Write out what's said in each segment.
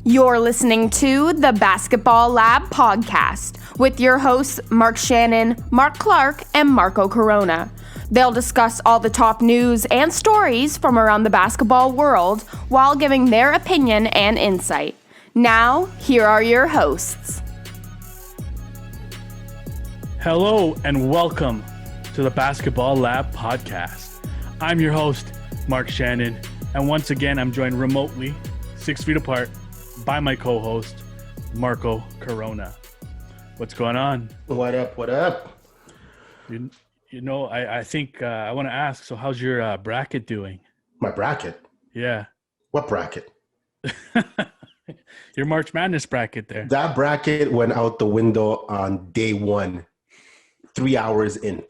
You're listening to the Basketball Lab podcast with your hosts Mark Shannon, Mark Clark, and Marco Corona. They'll discuss all the top news and stories from around the basketball world while giving their opinion and insight. Now, here are your hosts. Hello and welcome to the Basketball Lab podcast. I'm your host, Mark Shannon, and once again, I'm joined remotely, 6 feet apart, by my co-host, Marco Corona. What's going on? What up? What up? I think I want to ask, so how's your bracket doing? My bracket? Yeah. What bracket? Your March Madness bracket there. That bracket went out the window on day one, 3 hours in.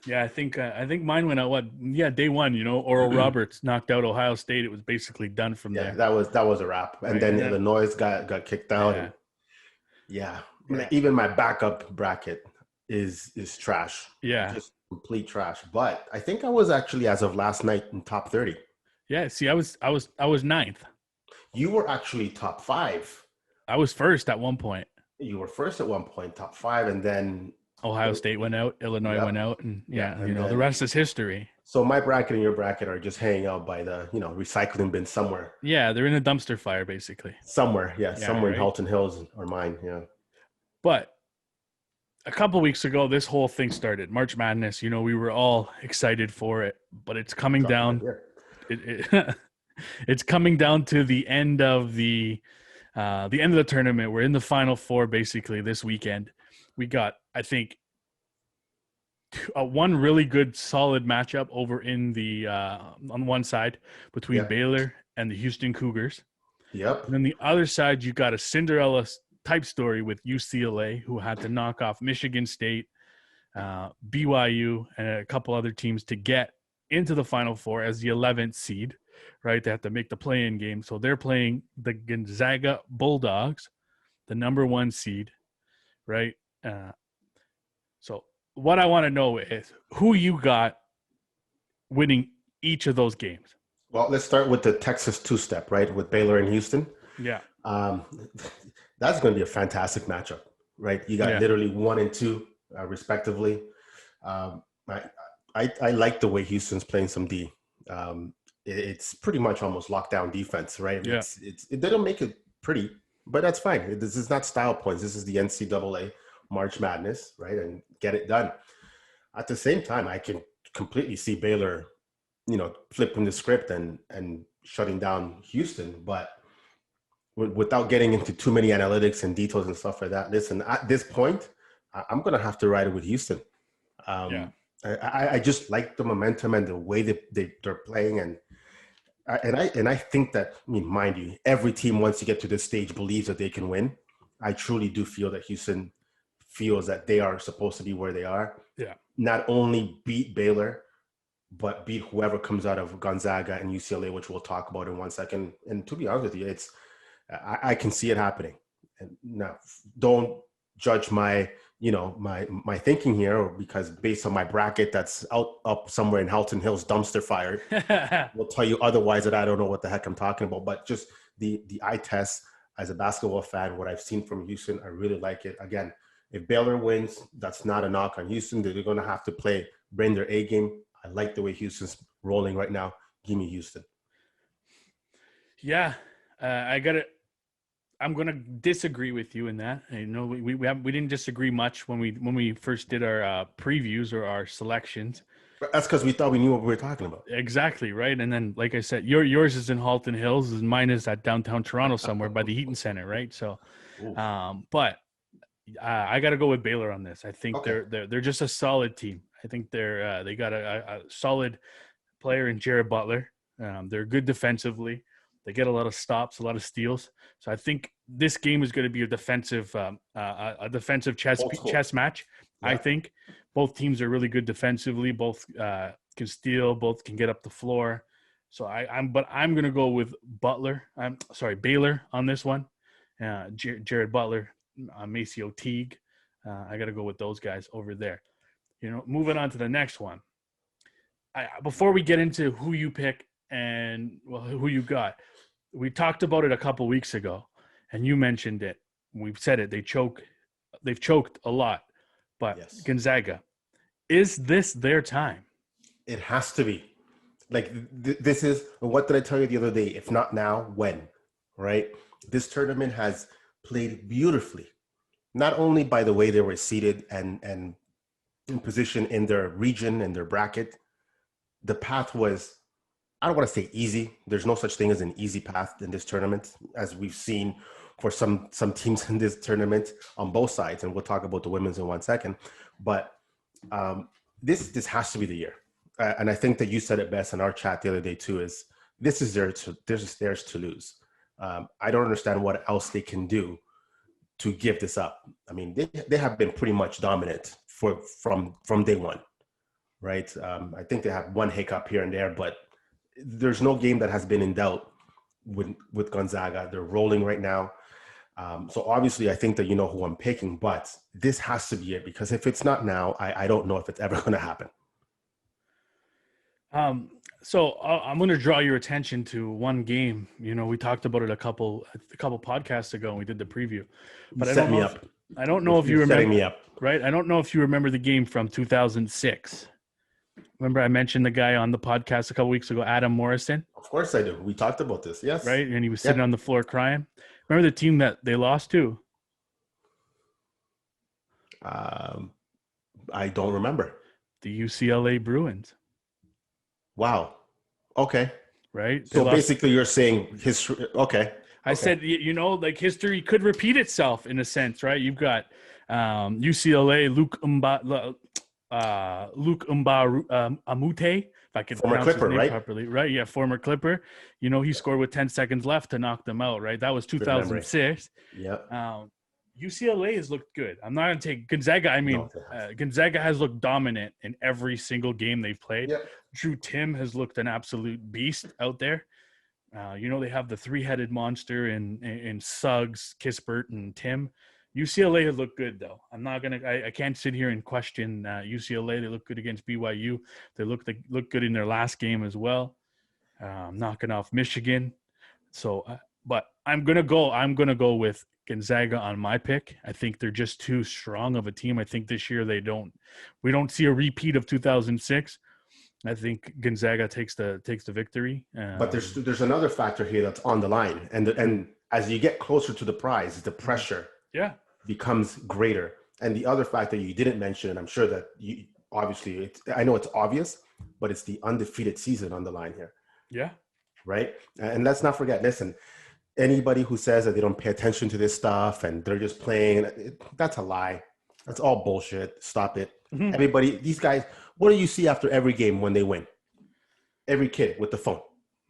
Yeah, I think mine went out, day one, Oral Roberts knocked out Ohio State. It was basically done from there. That was a wrap. And then Illinois got kicked out. Yeah. Even my backup bracket is trash. Yeah. Just complete trash. But I think I was actually, as of last night, in top 30. Yeah, see, I was ninth. You were actually top 5. I was first at one point. You were first at one point, top 5, and then Ohio State went out, Illinois went out, and the rest is history. So my bracket and your bracket are just hanging out by the, recycling bin somewhere. Yeah, they're in a dumpster fire, basically. Somewhere in Halton Hills or mine, yeah. But a couple weeks ago, this whole thing started. March Madness, we were all excited for it, but it's coming down. It's coming down to the end of the tournament. We're in the Final Four, basically, this weekend. We got, I think, one really good, solid matchup over in the on one side between Baylor and the Houston Cougars. Yep. And then the other side, you got a Cinderella type story with UCLA, who had to knock off Michigan State, BYU, and a couple other teams to get into the Final Four as the 11th seed. Right, they have to make the play-in game, so they're playing the Gonzaga Bulldogs, the number 1 seed. Right. So what I want to know is who you got winning each of those games. Well, let's start with the Texas two-step, right, with Baylor and Houston. Yeah. That's going to be a fantastic matchup, right? You got literally 1 and 2, respectively. I like the way Houston's playing some D. It's pretty much almost lockdown defense, right? Yeah. They don't make it pretty, but that's fine. This is not style points. This is the NCAA March Madness, right? And get it done. At the same time, I can completely see Baylor, flipping the script and shutting down Houston. But without getting into too many analytics and details and stuff like that, listen, at this point, I'm going to have to ride it with Houston. I just like the momentum and the way they're playing. And I think that, mind you, every team, once you get to this stage, believes that they can win. I truly do feel that Houston feels that they are supposed to be where they are. Yeah. Not only beat Baylor, but beat whoever comes out of Gonzaga and UCLA, which we'll talk about in 1 second. And to be honest with you, I can see it happening. And now, don't judge my thinking here, because based on my bracket that's up somewhere in Halton Hills dumpster fire, will tell you otherwise, that I don't know what the heck I'm talking about. But just the eye test as a basketball fan, what I've seen from Houston, I really like it. Again, if Baylor wins, that's not a knock on Houston. They're going to have to bring their A game. I like the way Houston's rolling right now. Give me Houston. Yeah, I'm going to disagree with you in that. We didn't disagree much when we first did our previews or our selections. That's because we thought we knew what we were talking about. Exactly, right? And then, like I said, yours is in Halton Hills, and mine is at downtown Toronto somewhere by the Heaton Center, right? So, but I got to go with Baylor on this. I think they're just a solid team. I think they got a solid player in Jared Butler. They're good defensively. They get a lot of stops, a lot of steals. So I think this game is going to be a defensive chess match. Yeah. I think both teams are really good defensively. Both can steal. Both can get up the floor. So I'm going to go with Baylor on this one. Jared Butler, Maceo Teague. I got to go with those guys over there. Moving on to the next one. Before we get into who you pick and who you got, we talked about it a couple weeks ago, and you mentioned it. We've said it. They've choked a lot. But Yes. Gonzaga, is this their time? It has to be. Like this is, what did I tell you the other day? If not now, when? Right? This tournament has played beautifully, not only by the way they were seated and in position in their region and their bracket. The path was, I don't want to say easy. There's no such thing as an easy path in this tournament, as we've seen for some teams in this tournament on both sides. And we'll talk about the women's in 1 second. But this has to be the year. And I think that you said it best in our chat the other day too, is this is theirs to lose. I don't understand what else they can do to give this up. I mean, they have been pretty much dominant from day one, right? I think they have one hiccup here and there, but there's no game that has been in doubt with Gonzaga. They're rolling right now. So obviously, I think that you know who I'm picking, but this has to be it, because if it's not now, I don't know if it's ever going to happen. So I'm going to draw your attention to one game. You know, we talked about it a couple podcasts ago, and we did the preview. But I don't know if you remember. Setting me up, right? I don't know if you remember the game from 2006. Remember, I mentioned the guy on the podcast a couple weeks ago, Adam Morrison. Of course I do. We talked about this. Yes. Right, and he was sitting on the floor crying. Remember the team that they lost to? I don't remember. The UCLA Bruins. Wow. Okay. Right. So basically, you're saying history. Okay. I said, you know, like history could repeat itself in a sense, right? You've got UCLA, Luke Amute, if I can former pronounce Clipper, his name right? properly. Right. Yeah. Former Clipper. You know, he scored with 10 seconds left to knock them out, right? That was 2006. Yeah. UCLA has looked good. I'm not going to take Gonzaga. I mean, Gonzaga has looked dominant in every single game they've played. Yep. Drew Tim has looked an absolute beast out there. You know, they have the three-headed monster in Suggs, Kispert, and Tim. UCLA has looked good, though. I'm not going to – I can't sit here and question UCLA. They look good against BYU. They look good in their last game as well, knocking off Michigan. So, but I'm going to go with Gonzaga on my pick. I think they're just too strong of a team. I think this year we don't see a repeat of 2006. I think Gonzaga takes the victory. But there's another factor here that's on the line, and as you get closer to the prize, the pressure becomes greater. And the other factor you didn't mention, and I'm sure that you obviously, I know it's obvious, but it's the undefeated season on the line here. Yeah. Right. And let's not forget. Listen, anybody who says that they don't pay attention to this stuff and they're just playing, that's a lie. That's all bullshit. Stop it. Mm-hmm. Everybody, these guys, what do you see after every game when they win? Every kid with the phone,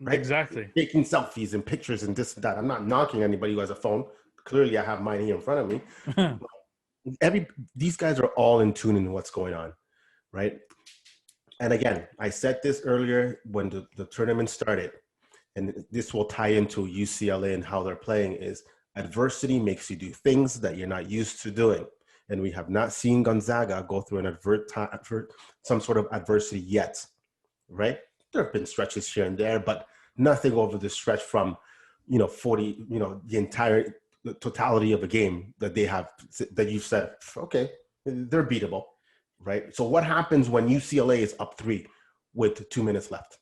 right? Exactly. Taking selfies and pictures and this and that. I'm not knocking anybody who has a phone. Clearly, I have mine here in front of me. These guys are all in tune in what's going on, right? And again, I said this earlier when the tournament started, and this will tie into UCLA and how they're playing, is adversity makes you do things that you're not used to doing. And we have not seen Gonzaga go through some sort of adversity yet, right? There have been stretches here and there, but nothing over the stretch from, 40, the entire totality of a game that they have, that you've said, okay, they're beatable, right? So what happens when UCLA is up 3 with 2 minutes left?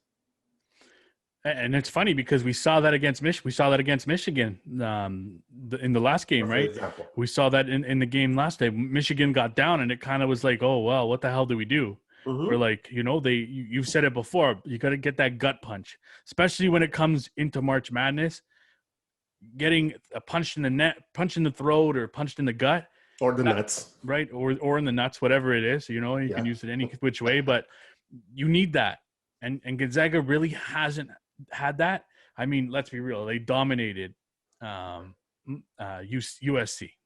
And it's funny because we saw that against Michigan in the last game, right? Example. We saw that in the game last day. Michigan got down, and it kind of was like, oh, well, what the hell do we do? Mm-hmm. We're like, you've said it before. You got to get that gut punch, especially when it comes into March Madness. Getting a punch in the net, punch in the throat, or punched in the gut. Or the nuts. Right, or in the nuts, whatever it is. You can use it any which way, but you need that. And Gonzaga really hasn't had that. I mean, let's be real. They dominated USC.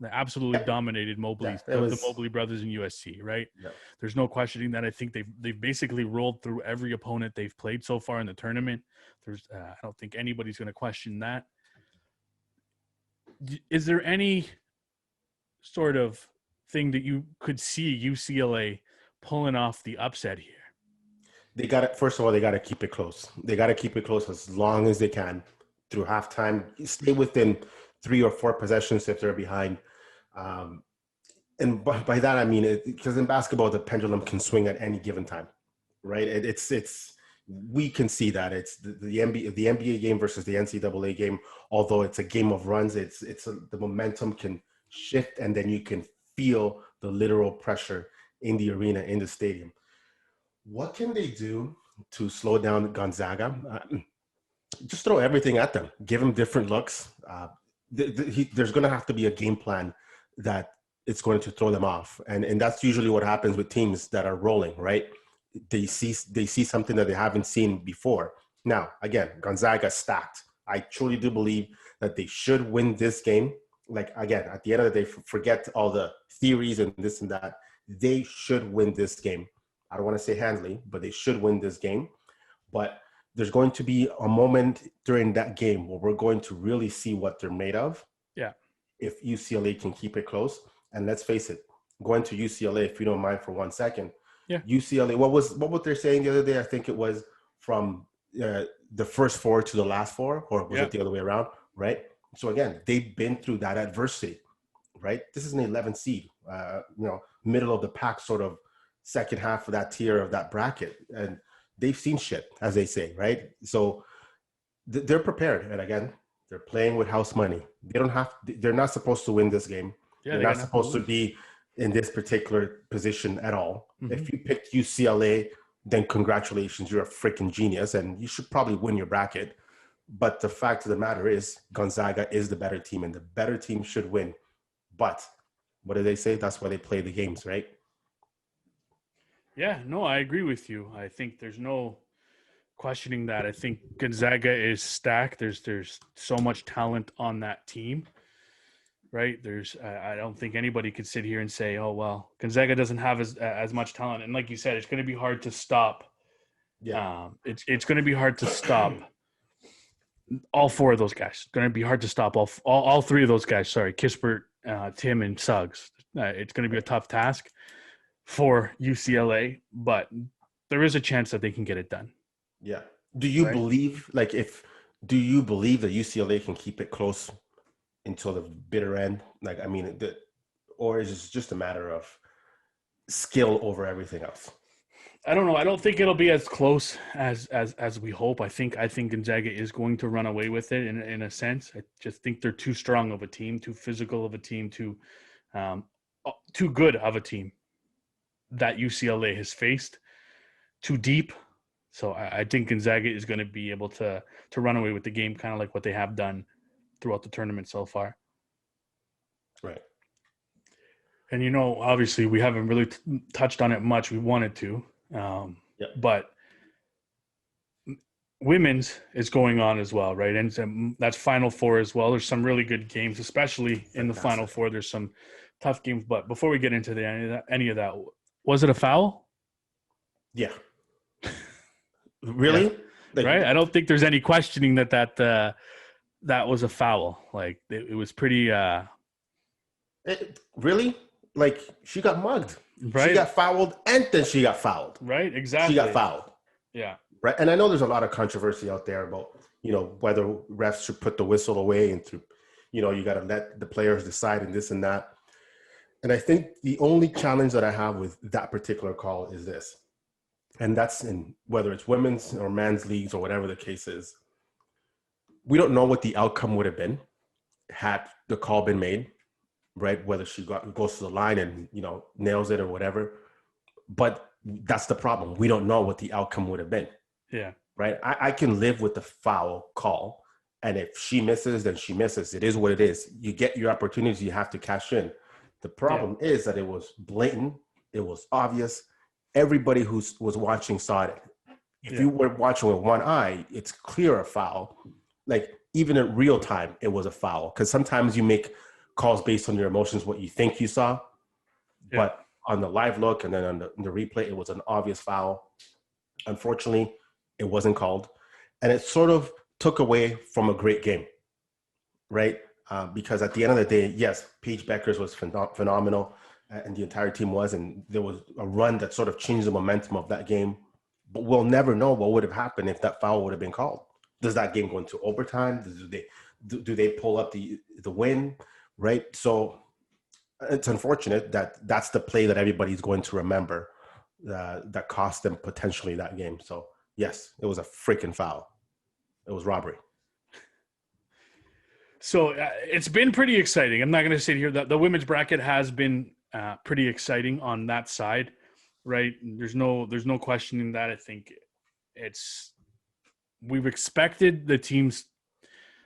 They absolutely dominated Mobley, the Mobley brothers in USC, right? Yeah. There's no questioning that. I think they've basically rolled through every opponent they've played so far in the tournament. I don't think anybody's going to question that. Is there any sort of thing that you could see UCLA pulling off the upset here? They got it. First of all, they got to keep it close. They got to keep it close as long as they can through halftime. Stay within 3 or 4 possessions if they're behind. And by that, I mean, because in basketball, the pendulum can swing at any given time, right? We can see that it's the NBA game versus the NCAA game. Although it's a game of runs, the momentum can shift, and then you can feel the literal pressure in the arena, in the stadium. What can they do to slow down Gonzaga? Just throw everything at them. Give them different looks. There's going to have to be a game plan that it's going to throw them off, and that's usually what happens with teams that are rolling, right? They see something that they haven't seen before. Now, again, Gonzaga stacked. I truly do believe that they should win this game. Like, again, at the end of the day, forget all the theories and this and that. They should win this game. I don't want to say handily, but they should win this game. But there's going to be a moment during that game where we're going to really see what they're made of. Yeah. If UCLA can keep it close. And let's face it, going to UCLA, if you don't mind for 1 second. Yeah. UCLA, what were they saying the other day? I think it was from the first 4 to the last 4, or was it the other way around? Right. So again, they've been through that adversity, right? This is an 11 seed, middle of the pack, sort of second half of that tier of that bracket, and they've seen shit, as they say, right? So they're prepared, and again, they're playing with house money. They're not supposed to win this game. Yeah, they're not supposed to be in this particular position at all. Mm-hmm. If you picked UCLA, then congratulations, you're a freaking genius, and you should probably win your bracket. But the fact of the matter is, Gonzaga is the better team, and the better team should win. But what do they say? That's why they play the games, right? Yeah, no, I agree with you. I think there's no questioning that. I think Gonzaga is stacked. There's so much talent on that team. Right. I don't think anybody could sit here and say, oh, well, Gonzaga doesn't have as much talent. And like you said, it's going to be hard to stop. Yeah. It's going to be hard to stop all 4 of those guys. It's going to be hard to stop all 3 of those guys. Sorry, Kispert, Tim, and Suggs. It's going to be a tough task for UCLA, but there is a chance that they can get it done. Yeah. Do you believe that UCLA can keep it close until the bitter end? Like, I mean, or is it just a matter of skill over everything else? I don't know. I don't think it'll be as close as we hope. I think Gonzaga is going to run away with it in a sense. I just think they're too strong of a team, too physical of a team, too good of a team that UCLA has faced, too deep. So I think Gonzaga is going to be able to run away with the game, kind of like what they have done throughout the tournament so far. Right. And, obviously we haven't really touched on it much. We wanted to, but women's is going on as well, right? And that's Final Four as well. There's some really good games, especially in the Final Four. There's some tough games. But before we get into any of that, was it a foul? Yeah. Really? Yeah. Right? I don't think there's any questioning that was a foul. Like, it was pretty really? Like, she got mugged. Right? She got fouled, and then she got fouled. Right? Exactly. She got fouled. Yeah. Right. And I know there's a lot of controversy out there about, whether refs should put the whistle away and you got to let the players decide and this and that. And I think the only challenge that I have with that particular call is this. And that's in whether it's women's or men's leagues or whatever the case is. We don't know what the outcome would have been had the call been made, right? Whether she goes to the line and, nails it or whatever. But that's the problem. We don't know what the outcome would have been. Yeah. Right. I can live with the foul call. And if she misses, then she misses. It is what it is. You get your opportunities. You have to cash in. The problem is that it was blatant. It was obvious. Everybody who was watching saw it. If you were watching with one eye, it's clear a foul. Like, even in real time, it was a foul. Because sometimes you make calls based on your emotions, what you think you saw. Yeah. But on the live look and then on the replay, it was an obvious foul. Unfortunately, it wasn't called. And it sort of took away from a great game, right? Because at the end of the day, yes, Paige Beckers was phenomenal, and the entire team was, and there was a run that sort of changed the momentum of that game. But we'll never know what would have happened if that foul would have been called. Does that game go into overtime? do they pull up the win, right? So it's unfortunate that that's the play that everybody's going to remember that cost them potentially that game. So yes, it was a freaking foul. It was robbery. So it's been pretty exciting. I'm not going to sit here. The women's bracket has been pretty exciting on that side, right? There's no questioning that. I think we've expected the teams,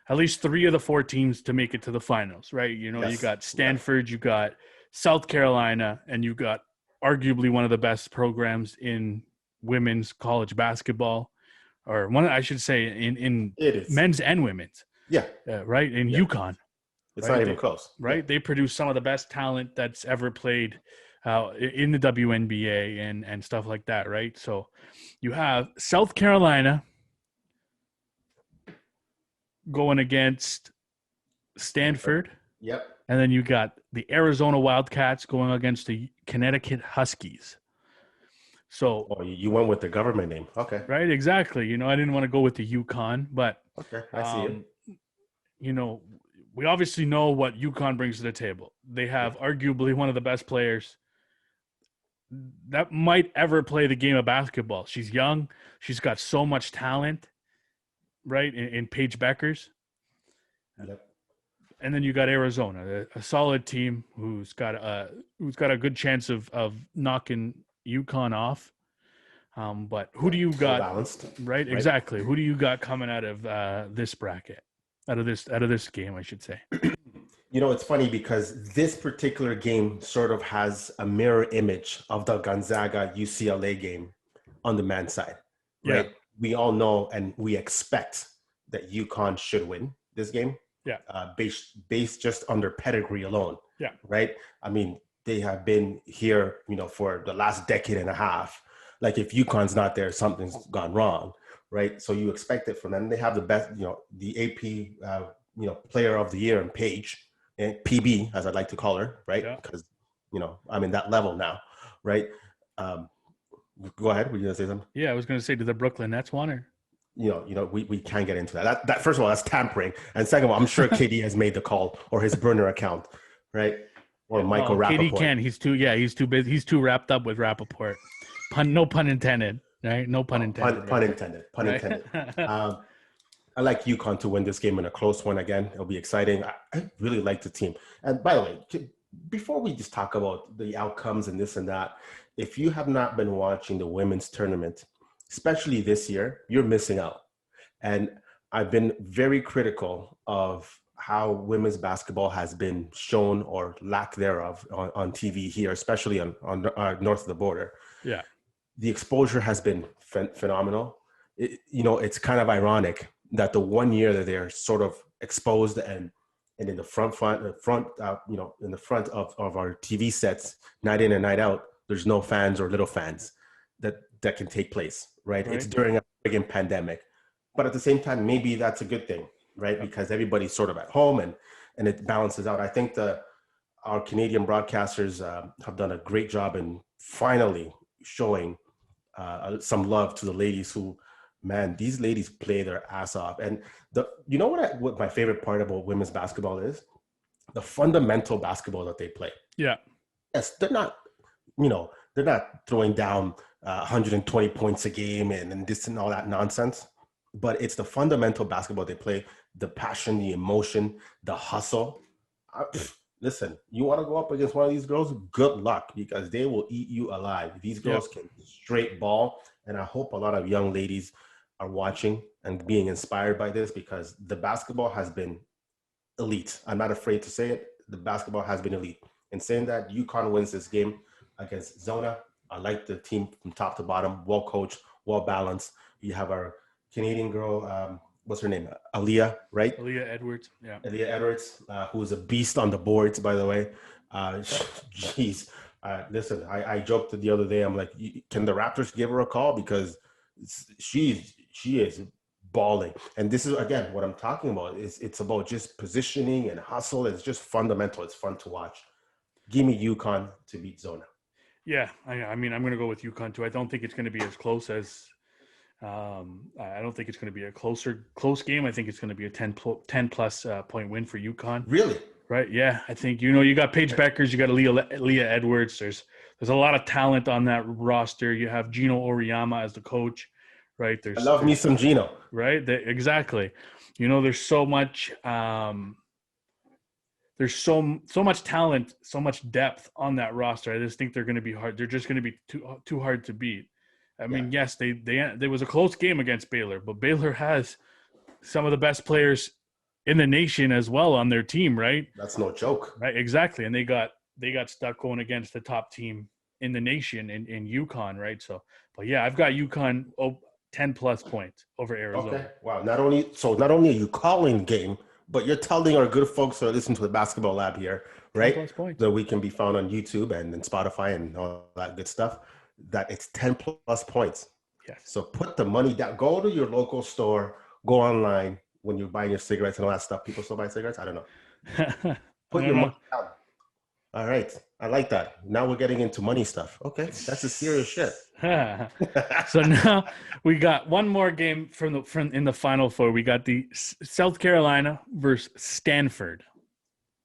at least 3 of the 4 teams, to make it to the finals, right? You know, yes. You got Stanford, you got South Carolina, and you got arguably one of the best programs in women's college basketball, or one, I should say, in men's and women's. Yeah. Right? In UConn. It's right? Not even close. Right? Yeah. They produce some of the best talent that's ever played in the WNBA and stuff like that, right? So you have South Carolina going against Stanford. Yep. And then you got the Arizona Wildcats going against the Connecticut Huskies. So you went with the government name. Okay. Right, exactly. You know, I didn't want to go with the UConn, but okay, I see it. You know, we obviously know what UConn brings to the table. They have arguably one of the best players that might ever play the game of basketball. She's young. She's got so much talent, right, in Paige Beckers. Yep. And then you got Arizona, a solid team who's got a good chance of knocking UConn off. But who do you got? Balanced, right, exactly. Who do you got coming out of this bracket? Out of this game, I should say. You know, it's funny because this particular game sort of has a mirror image of the Gonzaga UCLA game on the men's side, right? Yeah. We all know and we expect that UConn should win this game. Yeah. Based just on their pedigree alone. Yeah. Right. I mean, they have been here, you know, for the last decade and a half. Like if UConn's not there, something's gone wrong. Right. So you expect it from them. They have the best, you know, the AP, player of the year in Paige, and PB, as I'd like to call her. Right. Because, you know, I'm in that level now. Right. Go ahead. Were you going to say something? Yeah, I was going to say, do the Brooklyn Nets want her? You know, we can't get into that. That first of all, that's tampering, and second of all, I'm sure KD has made the call or his burner account, right? Or Michael Rappaport. KD can. He's too busy. He's too wrapped up with Rappaport. No pun intended, right? No pun intended. Pun intended. Pun intended. I like UConn to win this game in a close one again. It'll be exciting. I really like the team. And by the way, before we just talk about the outcomes and this and that, if you have not been watching the women's tournament, especially this year, you're missing out. And I've been very critical of how women's basketball has been shown or lack thereof on TV here, especially on north of the border. Yeah. The exposure has been phenomenal. It's kind of ironic that the 1 year that they're sort of exposed and in the front of our TV sets, night in and night out, there's no fans or little fans that can take place, right? It's during a friggin' pandemic. But at the same time, maybe that's a good thing, right? Because everybody's sort of at home and it balances out. I think our Canadian broadcasters have done a great job in finally showing some love to the ladies who, man, these ladies play their ass off. And what my favorite part about women's basketball is? The fundamental basketball that they play. Yeah. Yes, they're not throwing down 120 points a game and this and all that nonsense. But it's the fundamental basketball they play, the passion, the emotion, the hustle. Listen, you want to go up against one of these girls? Good luck, because they will eat you alive. These girls can straight ball. And I hope a lot of young ladies are watching and being inspired by this, because the basketball has been elite. I'm not afraid to say it. The basketball has been elite. In saying that, UConn wins this game against Zona. I like the team from top to bottom, well coached, well balanced. You have our Canadian girl, what's her name? Aaliyah, right? Aaliyah Edwards, yeah. Aaliyah Edwards, who is a beast on the boards, by the way. Jeez. Listen, I joked the other day. I'm like, can the Raptors give her a call? Because she is balling. And this is, again, what I'm talking about. It's about just positioning and hustle. It's just fundamental. It's fun to watch. Give me UConn to beat Zona. Yeah, I mean, I'm going to go with UConn too. I don't think it's going to be as close as I don't think it's going to be a close game. I think it's going to be a 10 plus point win for UConn. Really? Right? Yeah, I think you got Paige Beckers, you got Leah Edwards. There's a lot of talent on that roster. You have Gino Oriyama as the coach, right? I love me some Gino. Right? Exactly. There's so much. There's so much talent, so much depth on that roster. I just think they're going to be hard. They're just going to be too hard to beat. I mean, yes, there was a close game against Baylor, but Baylor has some of the best players in the nation as well on their team, right? That's no joke. Right, exactly. And they got stuck going against the top team in the nation in UConn, right? So, but yeah, I've got UConn 10 plus points over Arizona. Okay. Wow. Not only are you calling game, but you're telling our good folks who are listening to the Basketball Lab here, right? That we can be found on YouTube and Spotify and all that good stuff, that it's 10 plus points. Yes. So put the money down. Go to your local store, go online when you're buying your cigarettes and all that stuff. People still buy cigarettes? I don't know. Put your money down. All right. I like that. Now we're getting into money stuff. Okay. That's a serious shit. So now we got one more game from in the Final Four. We got the South Carolina versus Stanford.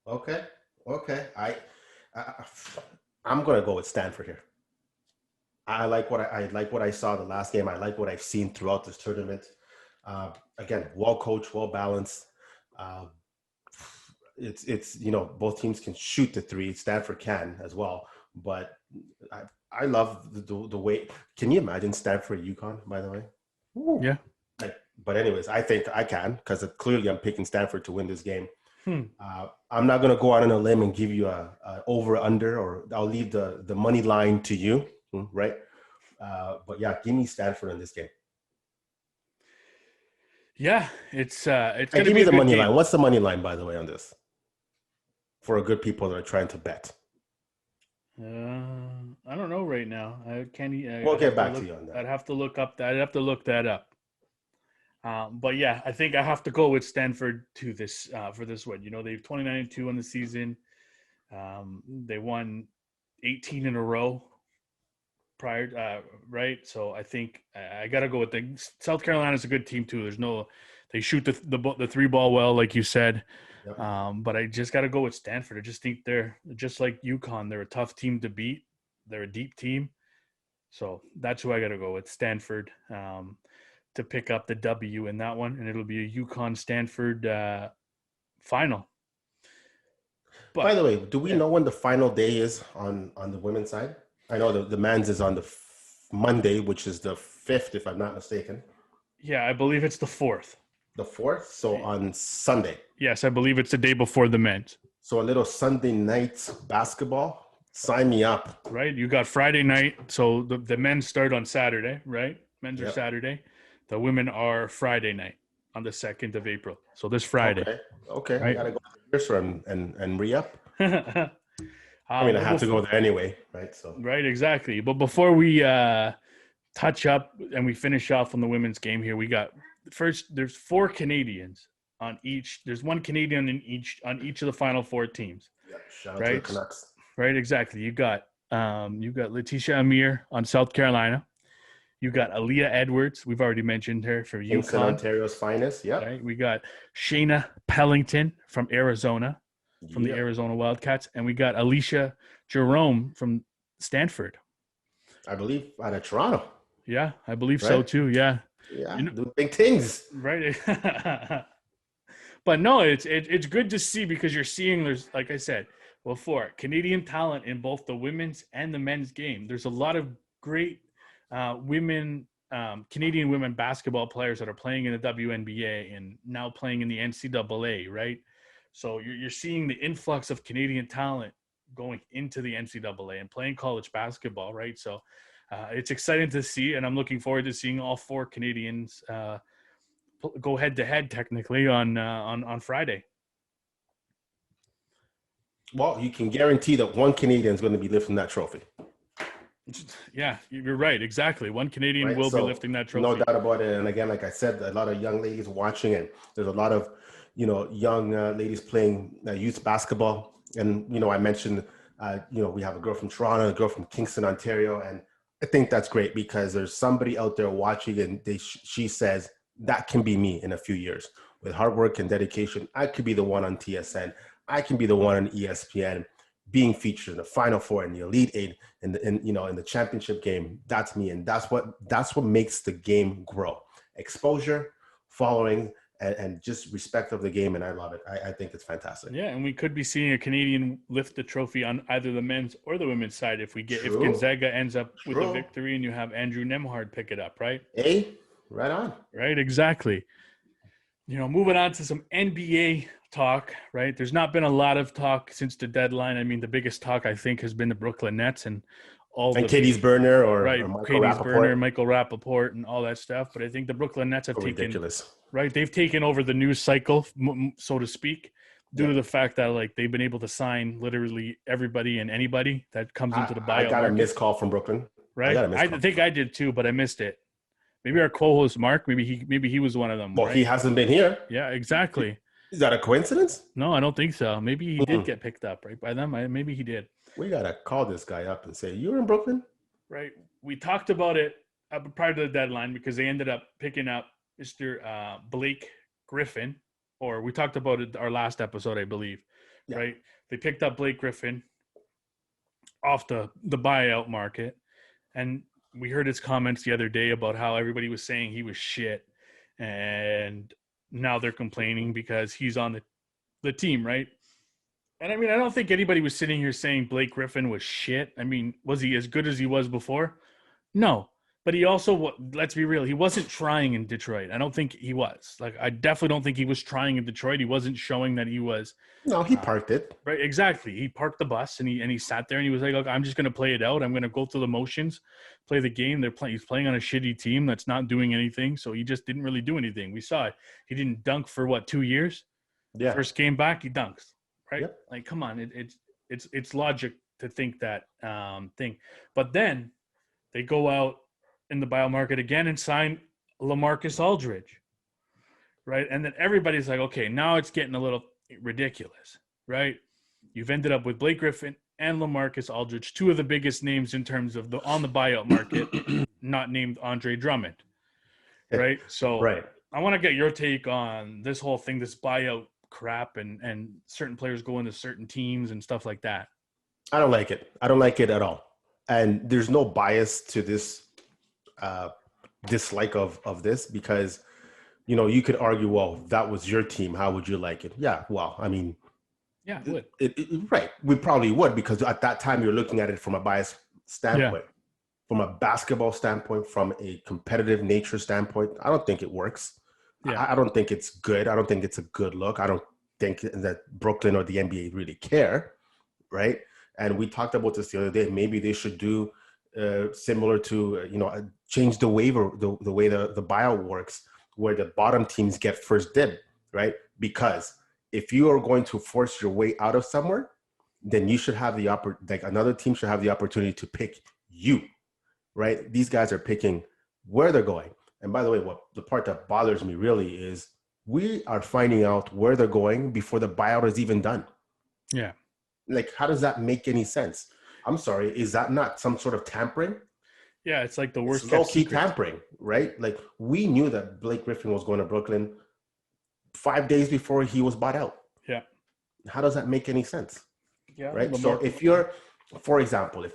Okay. I'm gonna go with Stanford here. I like what I saw the last game. I like what I've seen throughout this tournament. Again, well coached, well balanced. It's both teams can shoot the three. Stanford can as well, but I love the way. Can you imagine Stanford UConn? By the way, Ooh. Yeah. But anyways, I think I can because clearly I'm picking Stanford to win this game. I'm not gonna go out on a limb and give you a over under, or I'll leave the money line to you, right? But yeah, give me Stanford in this game. Yeah, it's gonna give me the money line. What's the money line, by the way, on this? For good people that are trying to bet. I don't know right now. We'll get back to you on that. I'd have to look that up. But yeah, I think I have to go with Stanford to this for this win. They've 29-2 on the season. They won 18 in a row prior, right? So I think I got to go with South Carolina's a good team too. They shoot the three ball well, like you said. Yep. But I just got to go with Stanford. I just think they're just like UConn. They're a tough team to beat. They're a deep team. So that's who I got to go with, Stanford, to pick up the W in that one. And it'll be a UConn-Stanford final. But, by the way, do we know when the final day is on the women's side? I know the men's is on the Monday, which is the 5th, if I'm not mistaken. Yeah, I believe it's the 4th. The 4th? So on Sunday. Yes, I believe it's the day before the men's. So a little Sunday night basketball. Sign me up. Right? You got Friday night. So the men start on Saturday, right? Men's are Saturday. The women are Friday night on the 2nd of April. So this Friday. Okay. Right? I got to go to the first and re-up. I mean, I have to go there anyway, right? So right, exactly. But before we touch up and we finish off on the women's game here, we got there's 4 Canadians on each. There's 1 Canadian on each of the Final 4 teams. Yeah, shout out to the Canucks. Right, exactly. You got Letitia Amir on South Carolina. You got Aaliyah Edwards. We've already mentioned her for Kingston, UConn. Ontario's finest. Yeah. Right. We got Shayna Pellington from Arizona, from the Arizona Wildcats, and we got Alicia Jerome from Stanford. I believe out of Toronto. Yeah, I believe so too. Yeah. Yeah, do big things. Right. But no, it's good to see because you're seeing there's, like I said before, Canadian talent in both the women's and the men's game. There's a lot of great Canadian women basketball players that are playing in the WNBA and now playing in the NCAA, right? So you're seeing the influx of Canadian talent going into the NCAA and playing college basketball, right? So it's exciting to see, and I'm looking forward to seeing all 4 Canadians go head-to-head technically on Friday. Well, you can guarantee that 1 Canadian is going to be lifting that trophy. Yeah, you're right. Exactly. 1 Canadian will be lifting that trophy. No doubt about it. And again, like I said, a lot of young ladies watching, and there's a lot of, young ladies playing youth basketball. And, I mentioned, we have a girl from Toronto, a girl from Kingston, Ontario. And I think that's great because there's somebody out there watching, and she says that can be me in a few years with hard work and dedication. I could be the one on TSN. I can be the one on ESPN, being featured in the Final Four and the Elite Eight, in the championship game. That's me, and that's what makes the game grow. Exposure, following, and just respect of the game, and I love it. I think it's fantastic. Yeah, and we could be seeing a Canadian lift the trophy on either the men's or the women's side if Gonzaga ends up with a victory and you have Andrew Nembhard pick it up, right? Hey, right on. Right, exactly. Moving on to some NBA talk, right? There's not been a lot of talk since the deadline. I mean, the biggest talk I think has been the Brooklyn Nets and Katie's burner or Katie's burner, Michael Rappaport, and all that stuff. But I think the Brooklyn Nets have taken ridiculous. Right, they've taken over the news cycle, so to speak, due to the fact that they've been able to sign literally everybody and anybody that comes into the buyout. I got a missed call from Brooklyn. Right, I think I did too, but I missed it. Maybe our co-host Mark, maybe he was one of them. Well, right? He hasn't been here. Yeah, exactly. Is that a coincidence? No, I don't think so. Maybe he did get picked up right by them. Maybe he did. We gotta call this guy up and say, "You're in Brooklyn." Right. We talked about it prior to the deadline because they ended up picking up Mr. Blake Griffin, or we talked about it our last episode, I believe. Yeah. Right. They picked up Blake Griffin off the buyout market, and we heard his comments the other day about how everybody was saying he was shit, and now they're complaining because he's on the team, right? And I mean, I don't think anybody was sitting here saying Blake Griffin was shit. I mean, was he as good as he was before? No. But he also, let's be real, he wasn't trying in Detroit. I don't think he was. I definitely don't think he was trying in Detroit. He wasn't showing that he was. No, he parked it. Right, exactly. He parked the bus and he sat there and he was like, look, I'm just going to play it out. I'm going to go through the motions, play the game. He's playing on a shitty team that's not doing anything. So he just didn't really do anything. We saw it. He didn't dunk for 2 years? Yeah. First game back, he dunks. Right? Yep. Come on. It's logic to think that thing. But then they go out in the buyout market again and sign LaMarcus Aldridge, right? And then everybody's like, okay, now it's getting a little ridiculous, right? You've ended up with Blake Griffin and LaMarcus Aldridge, two of the biggest names in terms of on the buyout market, not named Andre Drummond, right? So right. I want to get your take on this whole thing, this buyout crap, and certain players going to certain teams and stuff like that. I don't like it. I don't like it at all. And there's no bias to this dislike of this because, you could argue, well, that was your team. How would you like it? Yeah, well, I mean, yeah, it would. Right. We probably would because at that time you're looking at it from a biased standpoint, from a basketball standpoint, from a competitive nature standpoint. I don't think it works. Yeah. I don't think it's good. I don't think it's a good look. I don't think that Brooklyn or the NBA really care, right? And we talked about this the other day. Maybe they should do similar to, change the waiver, the way the buyout works, where the bottom teams get first dib, right? Because if you are going to force your way out of somewhere, then you should have another team should have the opportunity to pick you, right? These guys are picking where they're going. And by the way, the part that bothers me really is we are finding out where they're going before the buyout is even done. Yeah. How does that make any sense? I'm sorry, is that not some sort of tampering? Yeah, it's like the worst low-key tampering, right? We knew that Blake Griffin was going to Brooklyn 5 days before he was bought out. Yeah. How does that make any sense? Yeah. Right? So if you're, for example,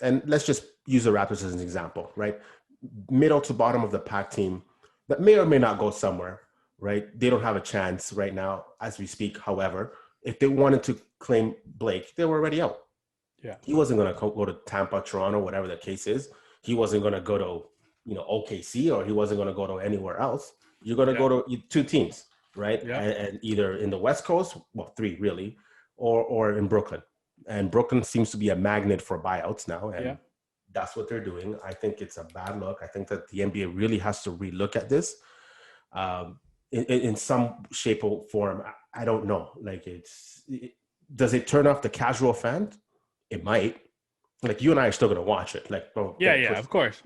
and let's just use the Raptors as an example, right? Middle to bottom of the pack team that may or may not go somewhere, right? They don't have a chance right now as we speak. However, if they wanted to claim Blake, they were already out. Yeah. He wasn't going to go to Tampa, Toronto, whatever the case is. He wasn't going to go to, OKC, or he wasn't going to go to anywhere else. You're going to go to two teams, right? Yeah. And either in the West Coast, well, three really, or in Brooklyn. And Brooklyn seems to be a magnet for buyouts now. And that's what they're doing. I think it's a bad look. I think that the NBA really has to relook at this in some shape or form. I don't know. Does it turn off the casual fan? It might. You and I are still going to watch it. Of course.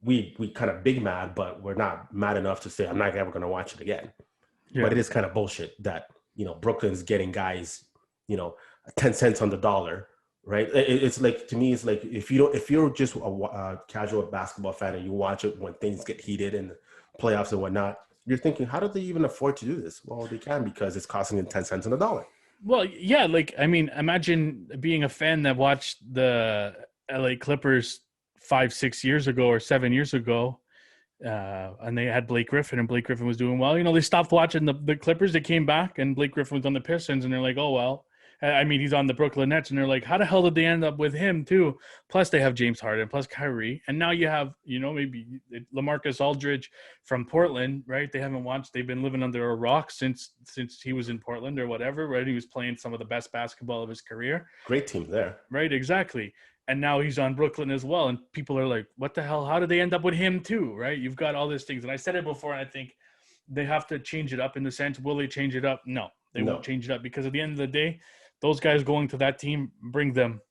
We kind of big mad, but we're not mad enough to say I'm not ever going to watch it again. Yeah. But it is kind of bullshit that, Brooklyn's getting guys, 10 cents on the dollar, right? It's like, to me, it's like if you're just a casual basketball fan and you watch it when things get heated in the playoffs and whatnot, you're thinking, how do they even afford to do this? Well, they can, because it's costing them 10 cents on the dollar. Well, yeah, like, I mean, imagine being a fan that watched the LA Clippers 5-6 years ago or 7 years ago, and they had Blake Griffin, and Blake Griffin was doing well. They stopped watching the Clippers. They came back, and Blake Griffin was on the Pistons, and they're like, oh, well. I mean, he's on the Brooklyn Nets, and they're like, how the hell did they end up with him too? Plus, they have James Harden, plus Kyrie, and now you have, maybe LaMarcus Aldridge from Portland, right? They haven't watched. They've been living under a rock since he was in Portland or whatever, right? He was playing some of the best basketball of his career. Great team there, right? Exactly. And now he's on Brooklyn as well, and people are like, what the hell? How did they end up with him too, right? You've got all these things, and I said it before, and I think they have to change it up in the sense. Will they change it up? No, they won't change it up, because at the end of the day, those guys going to that team bring them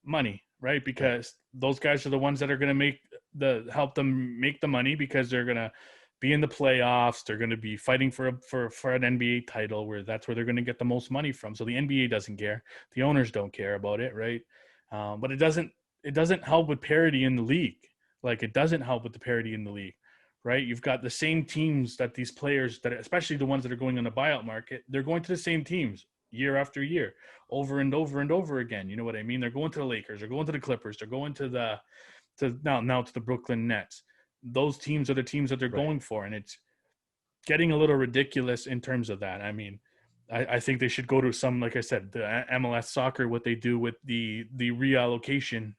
money, right? Because those guys are the ones that are going to help them make the money, because they're going to be in the playoffs. They're going to be fighting for an NBA title, where that's where they're going to get the most money from. So the NBA doesn't care. The owners don't care about it, right? But it doesn't help with parity in the league. Like, it doesn't help with the parity in the league, right? You've got the same teams that these players, that especially the ones that are going on the buyout market, they're going to the same teams year after year, over and over and over again. You know what I mean? They're going to the Lakers, they're going to the Clippers, they're going to now to the Brooklyn Nets. Those teams are the teams that they're going for, and it's getting a little ridiculous in terms of that. I mean, I think they should go to some, like I said, the MLS soccer, what they do with the reallocation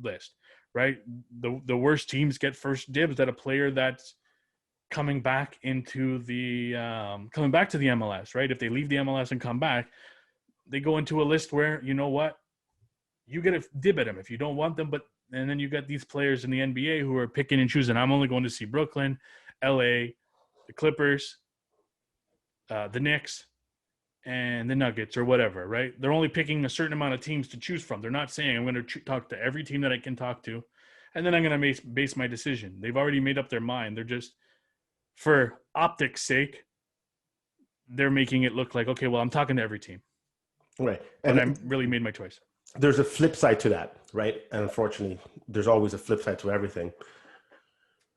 list, right? The worst teams get first dibs at a player that's coming back to the MLS, right? If they leave the MLS and come back, they go into a list where, you know what, you get a dib at them if you don't want them. And then you got these players in the NBA who are picking and choosing. I'm only going to see Brooklyn, LA, the Clippers, the Knicks, and the Nuggets, or whatever, right? They're only picking a certain amount of teams to choose from. They're not saying, I'm going to talk to every team that I can talk to, and then I'm going to base my decision. They've already made up their mind. They're just, for optics' sake, they're making it look like, okay, well, I'm talking to every team. Right. And I really made my choice. There's a flip side to that, right? And unfortunately, there's always a flip side to everything.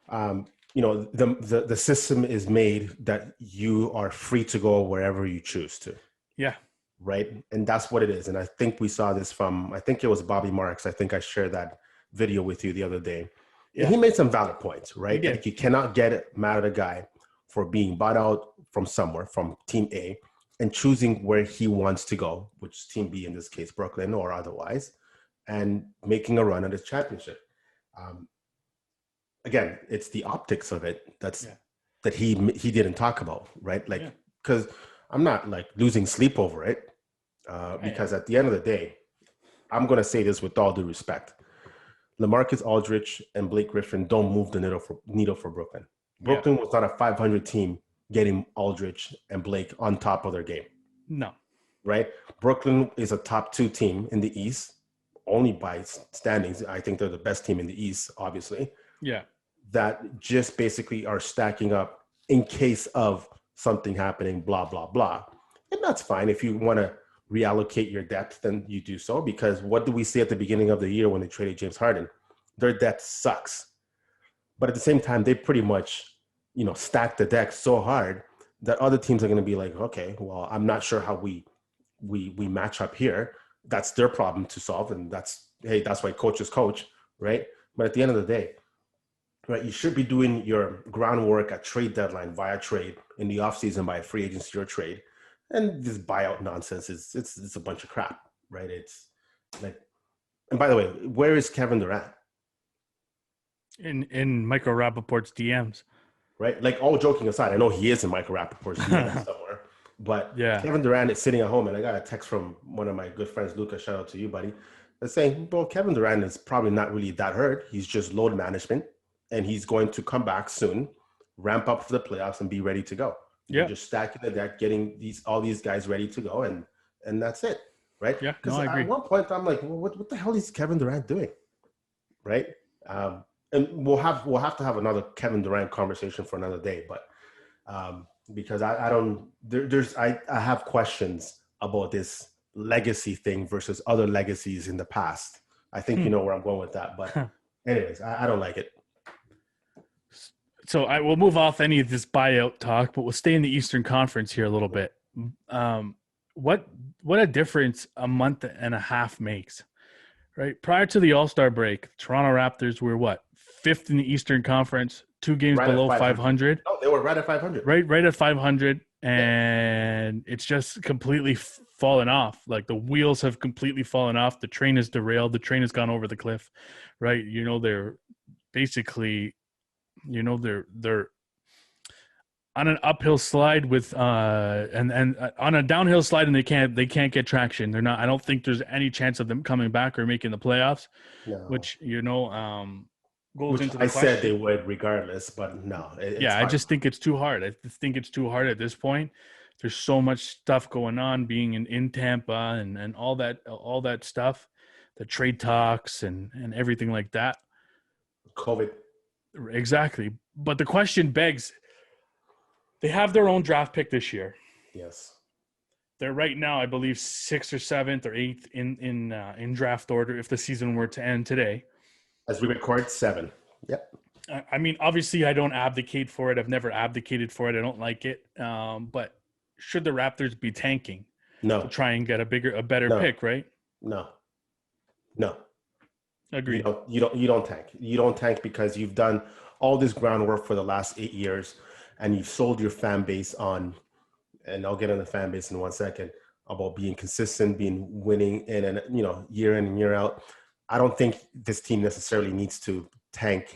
The system is made that you are free to go wherever you choose to. Yeah. Right. And that's what it is. And I think we saw this from, I think it was Bobby Marks. I think I shared that video with you the other day. Yeah. And he made some valid points, right? Like, you cannot get mad at a guy for being bought out from somewhere, from team A, and choosing where he wants to go, which is team B, in this case, Brooklyn or otherwise, and making a run at his championship. Again, it's the optics of it that he didn't talk about, right? Like, because I'm not like losing sleep over it, because at the end of the day, I'm going to say this with all due respect. LaMarcus Aldridge and Blake Griffin don't move the needle for Brooklyn. Brooklyn was not a 500 team getting Aldridge and Blake on top of their game. No. Right? Brooklyn is a top 2 team in the East, only by standings. I think they're the best team in the East, obviously. Yeah. That just basically are stacking up in case of something happening, blah, blah, blah. And that's fine. If you want to reallocate your depth, then you do so, because what did we see at the beginning of the year when they traded James Harden? Their depth sucks. But at the same time, they pretty much, stack the deck so hard that other teams are going to be like, okay, well, I'm not sure how we match up here. That's their problem to solve. And that's why coaches coach, right? But at the end of the day, right, you should be doing your groundwork at trade deadline, via trade, in the offseason by a free agency or trade. And this buyout nonsense it's a bunch of crap, right? It's like, and by the way, where is Kevin Durant? In Michael Rappaport's DMs. Right? Like, all joking aside, I know he is in Michael Rappaport's DMs somewhere, but Kevin Durant is sitting at home, and I got a text from one of my good friends, Luca, shout out to you, buddy, that's saying, well, Kevin Durant is probably not really that hurt. He's just load management, and he's going to come back soon, ramp up for the playoffs, and be ready to go. You're just stacking the deck, getting all these guys ready to go, and that's it, right? Yeah, because I agree. At one point, I'm like, well, what the hell is Kevin Durant doing, right? And we'll have to have another Kevin Durant conversation for another day, but because I have questions about this legacy thing versus other legacies in the past. I think you know where I'm going with that. But anyways, I don't like it. So I will move off any of this buyout talk, but we'll stay in the Eastern Conference here a little bit. What a difference a month and a half makes, right? Prior to the All-Star break, Toronto Raptors were what, 5th in the Eastern Conference, 2 games Right below at 500. No, they were right at 500. Right at 500, and it's just completely fallen off. Like the wheels have completely fallen off. The train is derailed. The train has gone over the cliff, right? They're basically, they're on an uphill slide with and on a downhill slide, and they can't get traction. They're not. I don't think there's any chance of them coming back or making the playoffs. No. Which goes Which into the I question. said they would regardless, but no. I just think it's too hard. I think it's too hard at this point. There's so much stuff going on, being in Tampa and all that stuff, the trade talks and everything like that. COVID. Exactly. But the question begs, they have their own draft pick this year. Yes. They're right now, I believe, 6th or 7th or 8th in draft order if the season were to end today. As we record, 7. Yep. I mean, obviously, I don't abdicate for it. I've never abdicated for it. I don't like it. But should the Raptors be tanking No. to try and get a better pick, right? No. Agreed. You don't tank. You don't tank because you've done all this groundwork for the last 8 years, and you've sold your fan base on. And I'll get on the fan base in 1 second about being consistent, being winning in and year in and year out. I don't think this team necessarily needs to tank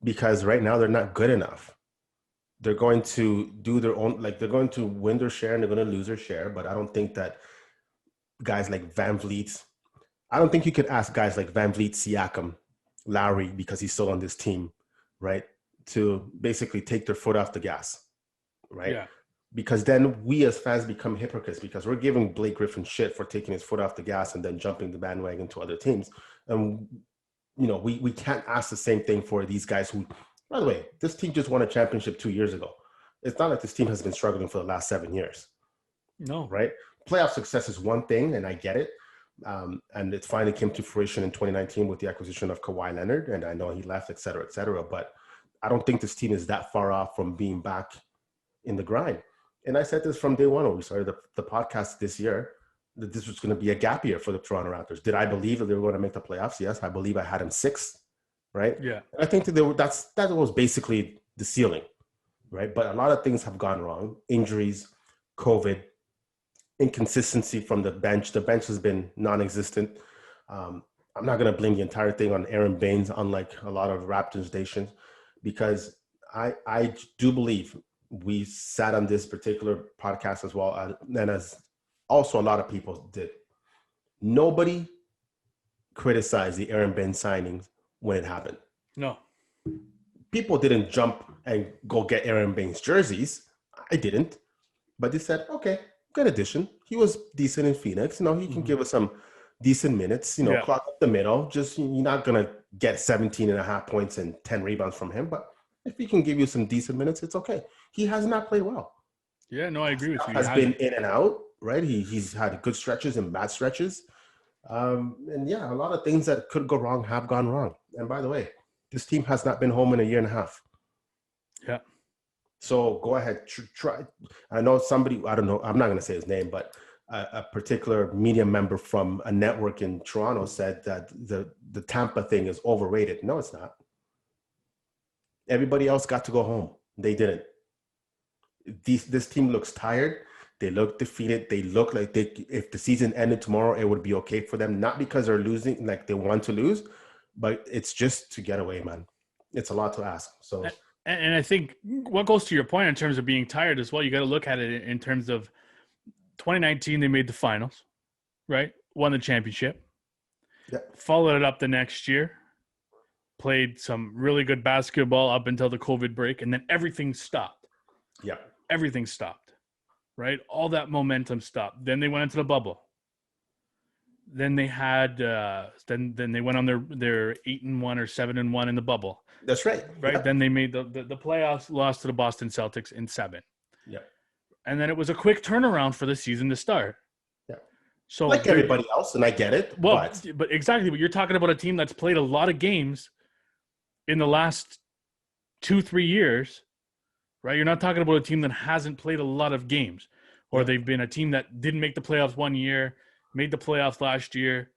because right now they're not good enough. They're going to do their own, they're going to win their share and they're going to lose their share. But I don't think that guys like Van Vliet, I don't think you could ask guys like Van Vliet, Siakam, Lowry, because he's still on this team, right, to basically take their foot off the gas, right? Yeah. Because then we as fans become hypocrites because we're giving Blake Griffin shit for taking his foot off the gas and then jumping the bandwagon to other teams. And, we can't ask the same thing for these guys who, by the way, this team just won a championship 2 years ago. It's not like this team has been struggling for the last 7 years. No. Right? Playoff success is one thing, and I get it. And it finally came to fruition in 2019 with the acquisition of Kawhi Leonard. And I know he left, et cetera, et cetera. But I don't think this team is that far off from being back in the grind. And I said this from day one when we started the podcast this year, that this was going to be a gap year for the Toronto Raptors. Did I believe that they were going to make the playoffs? Yes, I believe I had them 6th, right? Yeah. And I think that that was basically the ceiling, right? But a lot of things have gone wrong. Injuries, COVID, inconsistency from the bench. The bench has been non-existent. I'm not going to blame the entire thing on Aaron Baines, unlike a lot of Raptors nations, because I do believe we sat on this particular podcast as well, and as also a lot of people did. Nobody criticized the Aaron Baines signings when it happened. No. People didn't jump and go get Aaron Baines jerseys. I didn't. But they said, okay, good addition. He was decent in Phoenix. He can give us some decent minutes, clock up the middle. Just, you're not going to get 17 and a half points and 10 rebounds from him. But if he can give you some decent minutes, it's okay. He has not played well. Yeah, no, I agree with you. Has been in and out, right? He's had good stretches and bad stretches. And yeah, a lot of things that could go wrong have gone wrong. And by the way, this team has not been home in a year and a half. Yeah. So go ahead, try. I know somebody, I don't know, I'm not going to say his name, but a particular media member from a network in Toronto said that the Tampa thing is overrated. No, it's not. Everybody else got to go home. They didn't. This team looks tired. They look defeated. They look like if the season ended tomorrow, it would be okay for them. Not because they're losing, like they want to lose, but it's just to get away, man. It's a lot to ask. So, and I think what goes to your point in terms of being tired as well, you got to look at it in terms of 2019, they made the finals, right? Won the championship. Yeah. Followed it up the next year. Played some really good basketball up until the COVID break, and then everything stopped. Yeah. Everything stopped, right? All that momentum stopped. Then they went into the bubble. Then they had then they went on their 8-1 or 7-1 in the bubble. That's right. Right. Yeah. Then they made the playoffs, lost to the Boston Celtics in 7. Yeah. and then it was a quick turnaround for the season to start. Yeah. So Like everybody else, and I get it. Well, but exactly. But you're talking about a team that's played a lot of games in the last 2-3 years, right? You're not talking about a team that hasn't played a lot of games, or they've been a team that didn't make the playoffs one year, made the playoffs last year,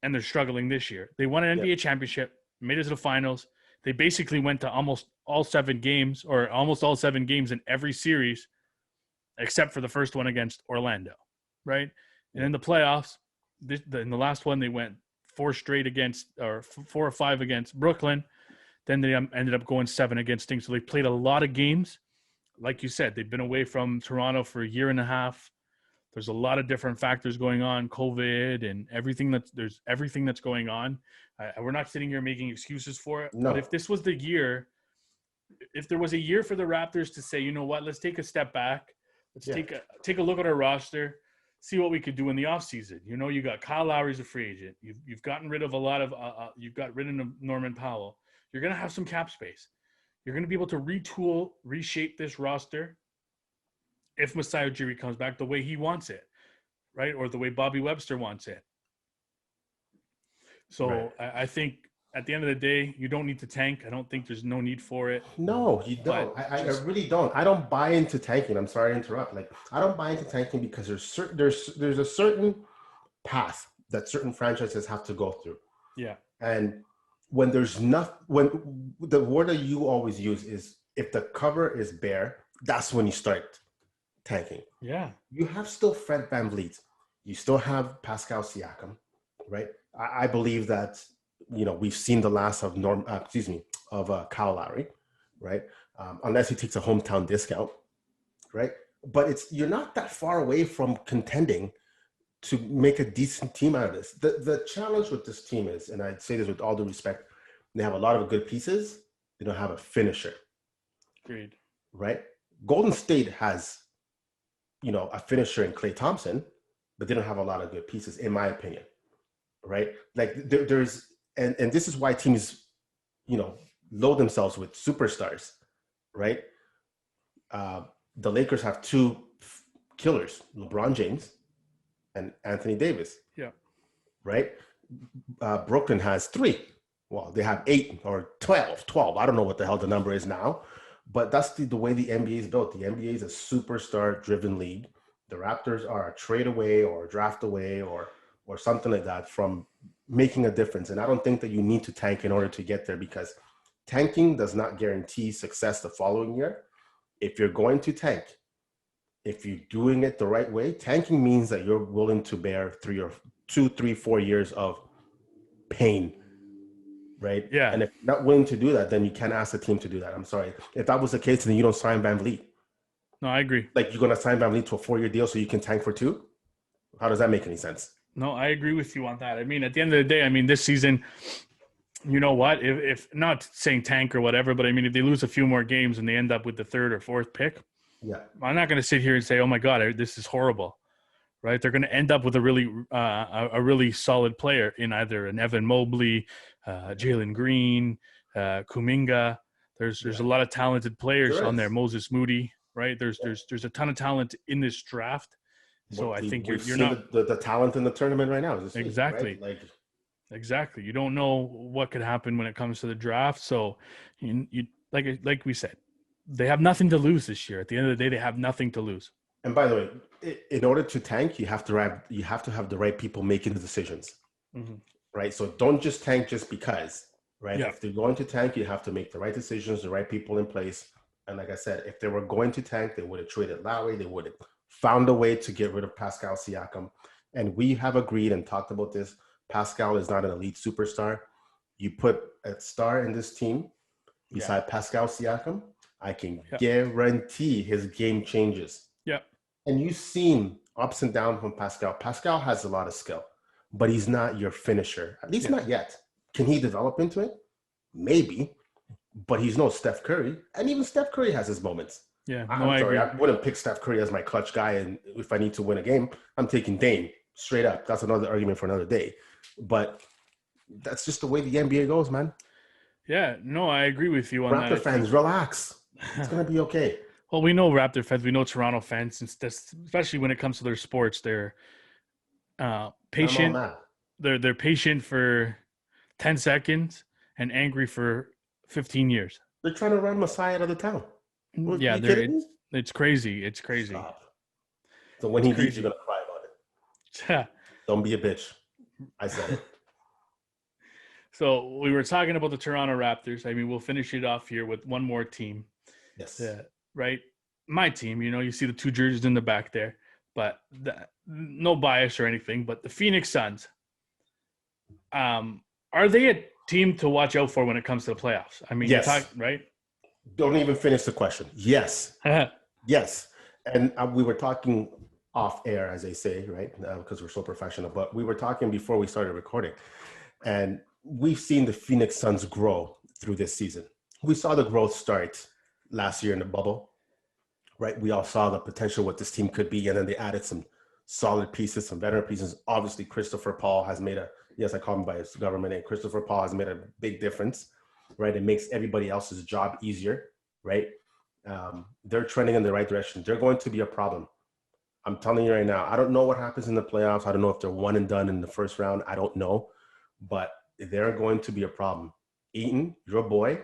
and they're struggling this year. They won an NBA championship, made it to the finals. They basically went to almost all 7 games in every series, except for the first one against Orlando, right? And in the playoffs, in the last one, they went 4 or 5 against Brooklyn. Then they ended up going 7 against Sting. So they played a lot of games. Like you said, they've been away from Toronto for a year and a half. There's a lot of different factors going on, COVID and everything that's going on. We're not sitting here making excuses for it. No. But if this was the year, if there was a year for the Raptors to say, you know what, let's take a step back. Let's take a look at our roster, see what we could do in the offseason. You know, you got Kyle Lowry's a free agent. You've gotten rid of a lot of you've got rid of Norman Powell. You're going to have some cap space. You're going to be able to retool, reshape this roster if Masai Ujiri comes back the way he wants it, right? Or the way Bobby Webster wants it. So I think at the end of the day, you don't need to tank. I don't think there's no need for it. No, you don't. I really don't. I don't buy into tanking. I'm sorry to interrupt. Like, I don't buy into tanking because there's a certain path that certain franchises have to go through. Yeah. And when when the word that you always use is if the cover is bare, that's when you start tanking. Yeah. You have still Fred VanVleet. You still have Pascal Siakam, right? I believe that, you know, we've seen the last of Kyle Lowry, right? Unless he takes a hometown discount, right? But you're not that far away from contending to make a decent team out of this. The challenge with this team is, and I'd say this with all due respect, they have a lot of good pieces. They don't have a finisher. Agreed. Right? Golden State has, you know, a finisher in Klay Thompson, but they don't have a lot of good pieces, in my opinion. Right? Like there's, and this is why teams, you know, load themselves with superstars, right? The Lakers have 2 killers, LeBron James and Anthony Davis. Yeah. Right? Brooklyn has 3. Well, they have 8 or 12. I don't know what the hell the number is now, but that's the way the NBA is built. The NBA is a superstar-driven league. The Raptors are a trade away or a draft away or something like that from making a difference. And I don't think that you need to tank in order to get there, because tanking does not guarantee success the following year. If you're going to tank, if you're doing it the right way, tanking means that you're willing to bear 2, 3, 4 years of pain, right? Yeah. And if you're not willing to do that, then you can't ask the team to do that. I'm sorry. If that was the case, then you don't sign VanVleet. No, I agree. Like, you're going to sign VanVleet to a 4-year deal so you can tank for 2? How does that make any sense? No, I agree with you on that. I mean, at the end of the day, I mean, this season, you know what? If not saying tank or whatever, but I mean, if they lose a few more games and they end up with the 3rd or 4th pick, yeah, I'm not going to sit here and say, "Oh my God, this is horrible," right? They're going to end up with a really solid player in either an Evan Mobley, Jalen Green, Kuminga. There's a lot of talented players on there. Moses Moody, right? There's a ton of talent in this draft. So I think you're not the talent in the tournament right now. Exactly. Right? Exactly. You don't know what could happen when it comes to the draft. So you like we said, they have nothing to lose this year. At the end of the day, they have nothing to lose. And by the way, in order to tank, you have to have the right people making the decisions, right? So don't just tank just because, right? Yeah. If they're going to tank, you have to make the right decisions, the right people in place. And like I said, if they were going to tank, they would have traded Lowry. They would have found a way to get rid of Pascal Siakam. And we have agreed and talked about this. Pascal is not an elite superstar. You put a star in this team beside Pascal Siakam, I can guarantee his game changes. Yeah. And you've seen ups and downs from Pascal. Pascal has a lot of skill, but he's not your finisher, at least not yet. Can he develop into it? Maybe, but he's no Steph Curry. And even Steph Curry has his moments. Yeah, I'm sorry, I wouldn't pick Steph Curry as my clutch guy. And if I need to win a game, I'm taking Dame straight up. That's another argument for another day. But that's just the way the NBA goes, man. Yeah, no, I agree with you on that. Raptor fans, relax. It's going to be okay. Well, we know Raptor fans, we know Toronto fans, since this, especially when it comes to their sports, they're patient. I'm all mad. They're patient for 10 seconds and angry for 15 years. They're trying to run Messiah out of the town. Are Yeah, you kidding me? it's crazy. It's crazy. Stop. So when It's he leaves, crazy. you're gonna cry about it. Don't be a bitch. I said it. So we were talking about the Toronto Raptors. I mean, we'll finish it off here with one more team. Yes. Right? My team, you see the two jerseys in the back there, but no bias or anything, but the Phoenix Suns, are they a team to watch out for when it comes to the playoffs? I mean, yes. Right? Don't even finish the question. Yes. Yes. And we were talking off air, as they say, right? Because we're so professional, but we were talking before we started recording, and we've seen the Phoenix Suns grow through this season. We saw the growth start last year in the bubble, right? We all saw the potential what this team could be, and then they added some solid pieces, some veteran pieces. Obviously, Christopher Paul has made I call him by his government name. Christopher Paul has made a big difference, right? It makes everybody else's job easier, right? They're trending in the right direction. They're going to be a problem. I'm telling you right now, I don't know what happens in the playoffs. I don't know if they're one and done in the first round. I don't know, but they're going to be a problem. Eaton, your boy,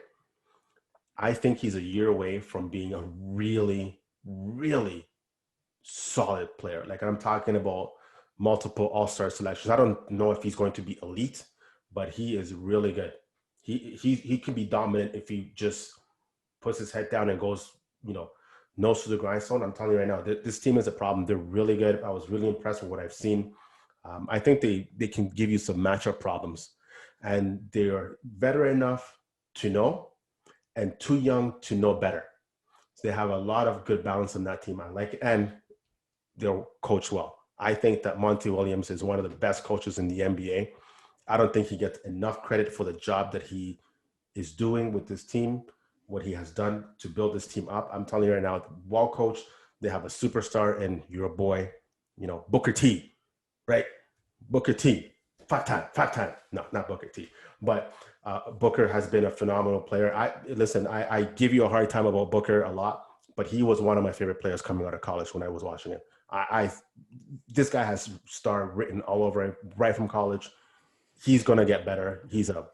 I think he's a year away from being a really, really solid player. Like, I'm talking about multiple all-star selections. I don't know if he's going to be elite, but he is really good. He can be dominant if he just puts his head down and goes, nose to the grindstone. I'm telling you right now, this team is a problem. They're really good. I was really impressed with what I've seen. I think they can give you some matchup problems, and they are veteran enough to know and too young to know better. So they have a lot of good balance in that team. I like it, and they'll coach well. I think that Monty Williams is one of the best coaches in the NBA. I don't think he gets enough credit for the job that he is doing with this team, what he has done to build this team up. I'm telling you right now, well coached. They have a superstar in your boy, Booker T, right? Booker T, five time. No, not Booker T, but Booker has been a phenomenal player. I give you a hard time about Booker a lot, but he was one of my favorite players coming out of college when I was watching him. This guy has star written all over him right from college. He's gonna get better. He's a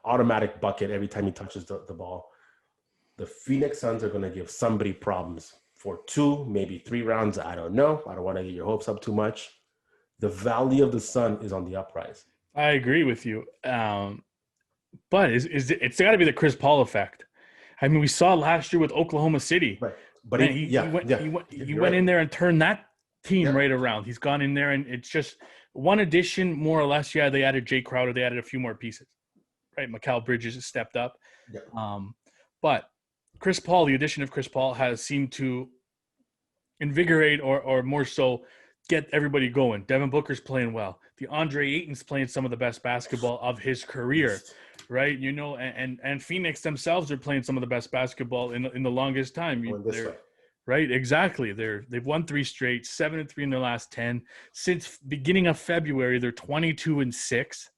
automatic bucket every time he touches the ball. The Phoenix Suns are gonna give somebody problems for 2, maybe 3 rounds. I don't know. I don't want to get your hopes up too much. The Valley of the Sun is on the uprise. I agree with you. But it's got to be the Chris Paul effect. I mean, we saw last year with Oklahoma City. Right. But Man, he went in there and turned that team right around. He's gone in there, and it's just one addition, more or less. Yeah, they added Jay Crowder. They added a few more pieces. Right, Mikal Bridges has stepped up. Yeah. But Chris Paul, the addition of Chris Paul has seemed to invigorate or more so get everybody going. Devin Booker's playing well. DeAndre Ayton's playing some of the best basketball of his career, right? And Phoenix themselves are playing some of the best basketball in the longest time. Right, exactly. They've won 3 straight, 7-3 in their last 10. Since beginning of February, they're 22-6.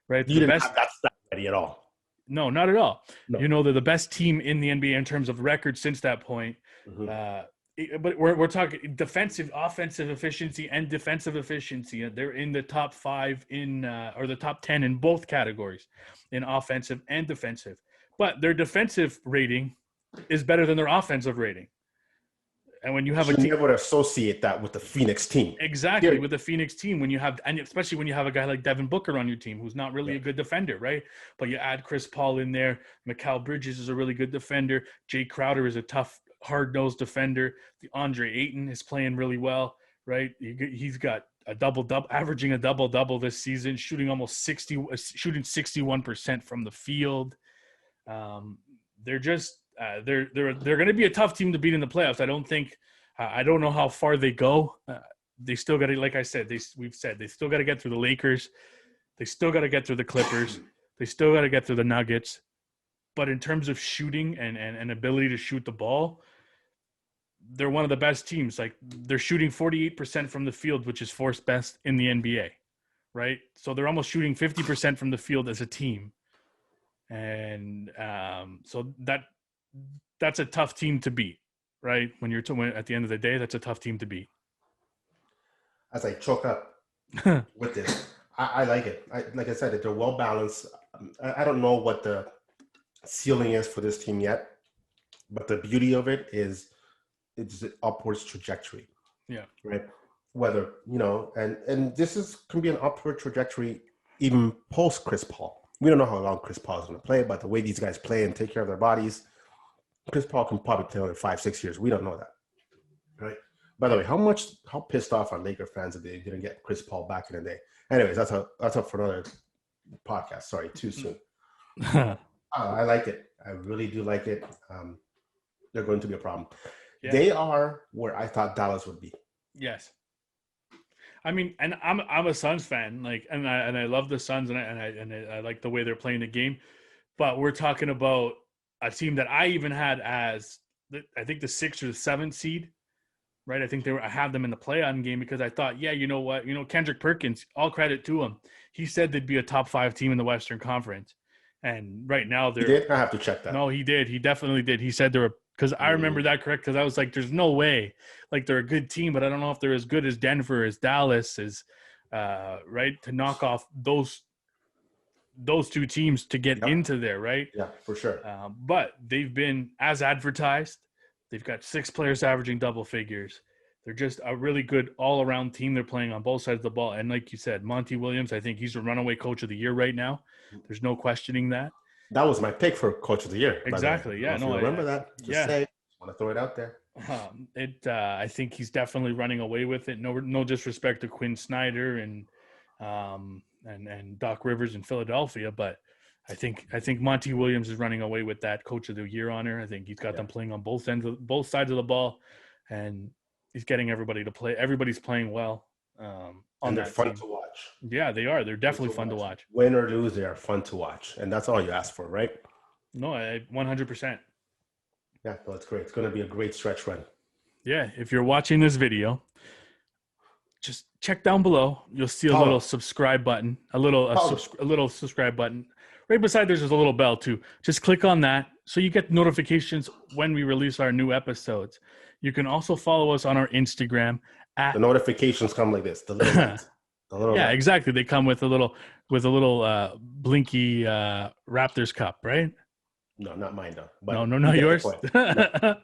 Right, you didn't have that stat ready at all. No, not at all. No. They're the best team in the NBA in terms of record since that point. Mm-hmm. But we're talking defensive, offensive efficiency, and defensive efficiency. They're in the top 5 or the top 10 in both categories, in offensive and defensive. But their defensive rating is better than their offensive rating. And when you have a team, able to associate that with the Phoenix team. Exactly, with the Phoenix team, and especially when you have a guy like Devin Booker on your team, who's not really a good defender, right? But you add Chris Paul in there. Mikal Bridges is a really good defender. Jay Crowder is a tough, hard-nosed defender. DeAndre Ayton is playing really well, right? He's got a double-double, averaging a double-double this season, shooting 61% from the field. They're just they're going to be a tough team to beat in the playoffs. I don't know how far they go. They still got to, like I said, they still got to get through the Lakers. They still got to get through the Clippers. They still got to get through the Nuggets. But in terms of shooting and ability to shoot the ball, they're one of the best teams. Like, they're shooting 48% from the field, which is 4th best in the NBA, right? So they're almost shooting 50% from the field as a team. And so that's a tough team to beat, right? When you're at the end of the day, that's a tough team to beat. As I choke up with this, I like it. Like I said, they're well balanced. I don't know what the ceiling is for this team yet, but the beauty of it is it's an upwards trajectory. Yeah. Right. Whether, and this can be an upward trajectory even post Chris Paul. We don't know how long Chris Paul is going to play, but the way these guys play and take care of their bodies, Chris Paul can probably play another 5-6 years. We don't know that. Right. By the way, how pissed off are Laker fans that they didn't get Chris Paul back in the day? Anyways, that's up for another podcast. Sorry, too soon. I like it. I really do like it. They're going to be a problem. Yeah. They are where I thought Dallas would be. Yes. I mean, and I'm a Suns fan, and I love the Suns, and I like the way they're playing the game. But we're talking about a team that I even had as I think the 6th or the 7th seed, right? I think I have them in the play-on game because I thought, yeah, you know what, Kendrick Perkins, all credit to him. He said they'd be a top 5 team in the Western Conference, and right now they're. He did? I have to check that. No, he did. He definitely did. He said they were. Because I remember that correct. Because I was like, "There's no way. They're a good team, but I don't know if they're as good as Denver, as Dallas, as right to knock off those 2 teams to get into there, right? Yeah, for sure. But they've been as advertised. They've got 6 players averaging double figures. They're just a really good all-around team. They're playing on both sides of the ball, and like you said, Monty Williams. I think he's a runaway coach of the year right now. There's no questioning that. That was my pick for Coach of the Year. Exactly. Yeah. No, I remember that. Just want to throw it out there. I think he's definitely running away with it. No disrespect to Quinn Snyder and Doc Rivers in Philadelphia, but I think Monty Williams is running away with that Coach of the Year honor. I think he's got them playing on both sides of the ball, and he's getting everybody to play. Everybody's playing well. And they're fun to watch. Yeah, they are. They're definitely fun to watch. Win or lose, they are fun to watch. And that's all you ask for, right? No, 100%. Yeah, no, it's great. It's going to be a great stretch run. Yeah, if you're watching this video, just check down below. You'll see a little subscribe button, a little subscribe button. Right beside there's a little bell too. Just click on that so you get notifications when we release our new episodes. You can also follow us on our Instagram. The notifications come like this. The little lights. Yeah, exactly. They come with a little blinky Raptors cup, right? No, not mine though. But no, not yours. No.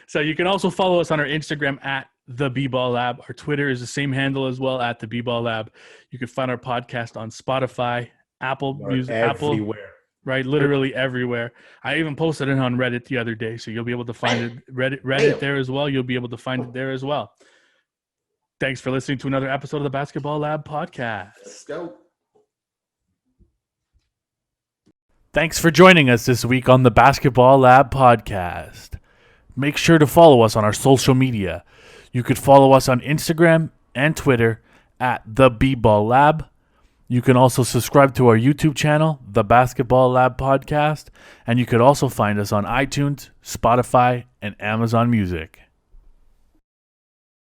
So you can also follow us on our Instagram at the B-Ball Lab. Our Twitter is the same handle as well, at the B-Ball Lab. You can find our podcast on Spotify, Apple Music, everywhere. Right, literally everywhere. I even posted it on Reddit the other day, so you'll be able to find it Reddit there as well. You'll be able to find it there as well. Thanks for listening to another episode of the Basketball Lab podcast. Let's go. Thanks for joining us this week on the Basketball Lab podcast. Make sure to follow us on our social media. You could follow us on Instagram and Twitter at the B-Ball Lab. You can also subscribe to our YouTube channel, the Basketball Lab podcast, and you could also find us on iTunes, Spotify, and Amazon Music.